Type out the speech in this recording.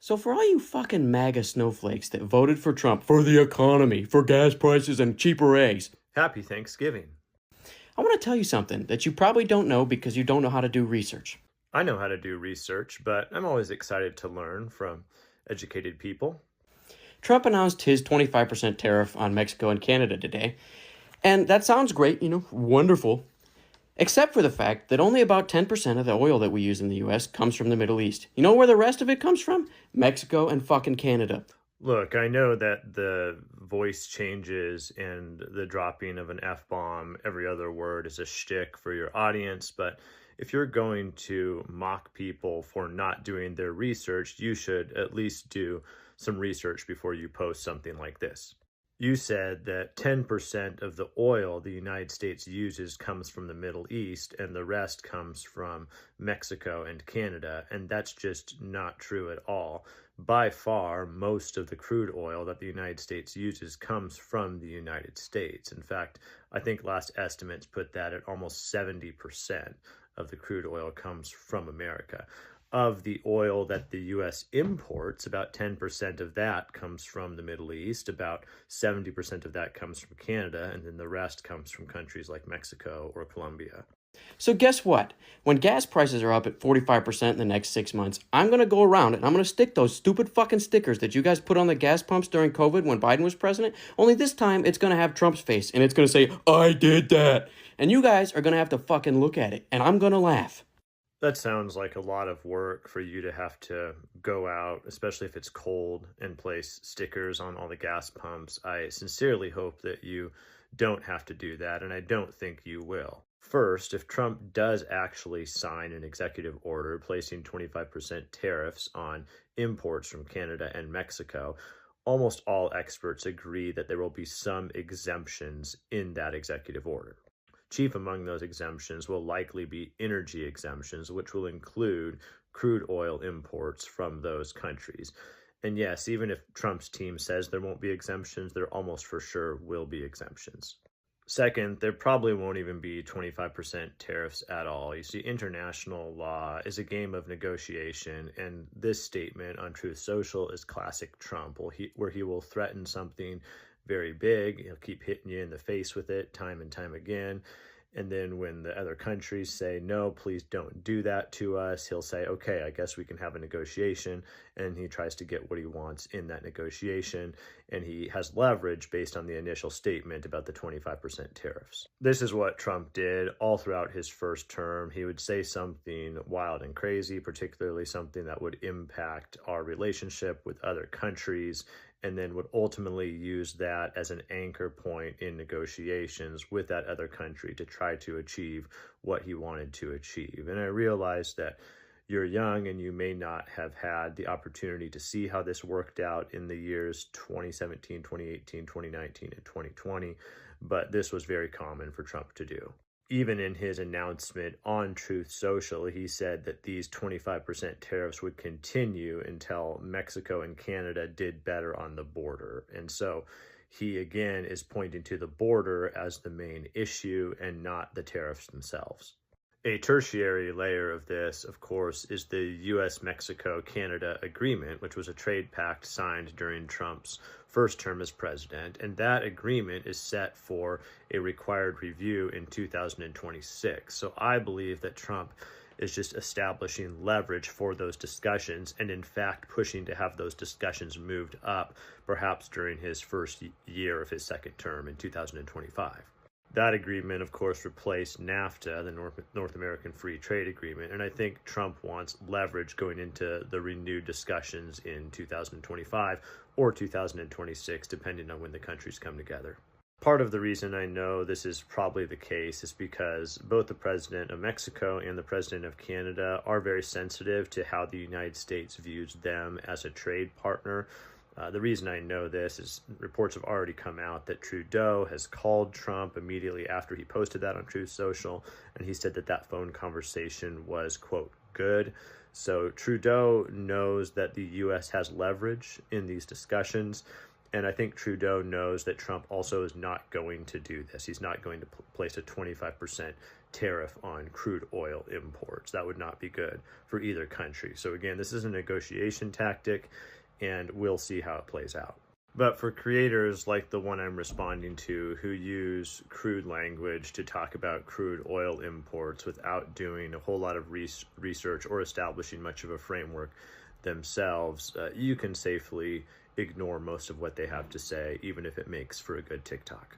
So for all you fucking MAGA snowflakes that voted for Trump for the economy, for gas prices and cheaper eggs, Happy Thanksgiving. I want to tell you something that you probably don't know because you don't know how to do research. I know how to do research, but I'm always excited to learn from educated people. Trump announced his 25% tariff on Mexico and Canada today, and that sounds great, wonderful, except for the fact that only about 10% of the oil that we use in the US comes from the Middle East. You know where the rest of it comes from? Mexico and fucking Canada. Look, I know that the voice changes and the dropping of an F bomb every other word is a shtick for your audience, but if you're going to mock people for not doing their research, you should at least do some research before you post something like this. You said that 10% of the oil the United States uses comes from the Middle East and the rest comes from Mexico and Canada, and that's just not true at all. By far, most of the crude oil that the United States uses comes from the United States. In fact, I think last estimates put that at almost 70% of the crude oil comes from America. Of the oil that the US imports, about 10% of that comes from the Middle East, about 70% of that comes from Canada, and then the rest comes from countries like Mexico or Colombia. So guess what? When gas prices are up at 45% in the next 6 months, I'm going to go around and I'm going to stick those stupid fucking stickers that you guys put on the gas pumps during COVID when Biden was president. Only this time it's going to have Trump's face and it's going to say, "I did that." And you guys are going to have to fucking look at it and I'm going to laugh. That sounds like a lot of work for you to have to go out, especially if it's cold, and place stickers on all the gas pumps. I sincerely hope that you don't have to do that, and I don't think you will. First, if Trump does actually sign an executive order placing 25% tariffs on imports from Canada and Mexico, almost all experts agree that there will be some exemptions in that executive order. Chief among those exemptions will likely be energy exemptions, which will include crude oil imports from those countries. And yes, even if Trump's team says there won't be exemptions, there almost for sure will be exemptions. Second, there probably won't even be 25% tariffs at all. You see, international law is a game of negotiation, and this statement on Truth Social is classic Trump, where he will threaten something very big. He'll keep hitting you in the face with it time and time again. And then when the other countries say, no, please don't do that to us, he'll say, okay, I guess we can have a negotiation. And he tries to get what he wants in that negotiation. And he has leverage based on the initial statement about the 25% tariffs. This is what Trump did all throughout his first term. He would say something wild and crazy, particularly something that would impact our relationship with other countries, and then would ultimately use that as an anchor point in negotiations with that other country to try to achieve what he wanted to achieve. And I realize that you're young and you may not have had the opportunity to see how this worked out in the years 2017, 2018, 2019, and 2020, but this was very common for Trump to do. Even in his announcement on Truth Social, he said that these 25% tariffs would continue until Mexico and Canada did better on the border. And so he again is pointing to the border as the main issue and not the tariffs themselves. A tertiary layer of this, of course, is the US-Mexico-Canada agreement, which was a trade pact signed during Trump's first term as president, and that agreement is set for a required review in 2026. So I believe that Trump is just establishing leverage for those discussions and in fact pushing to have those discussions moved up, perhaps during his first year of his second term in 2025. That agreement, of course, replaced NAFTA, the North American Free Trade Agreement, and I think Trump wants leverage going into the renewed discussions in 2025 or 2026, depending on when the countries come together. Part of the reason I know this is probably the case is because both the president of Mexico and the president of Canada are very sensitive to how the United States views them as a trade partner. The reason I know this is reports have already come out that Trudeau has called Trump immediately after he posted that on Truth Social, and he said that that phone conversation was, quote, good. So Trudeau knows that the U.S. has leverage in these discussions, And I think Trudeau knows that Trump also is not going to do this. He's not going to place a 25% tariff on crude oil imports. That would not be good for either country. So again, this is a negotiation tactic, and we'll see how it plays out. But for creators like the one I'm responding to who use crude language to talk about crude oil imports without doing a whole lot of research or establishing much of a framework themselves, you can safely ignore most of what they have to say, even if it makes for a good TikTok.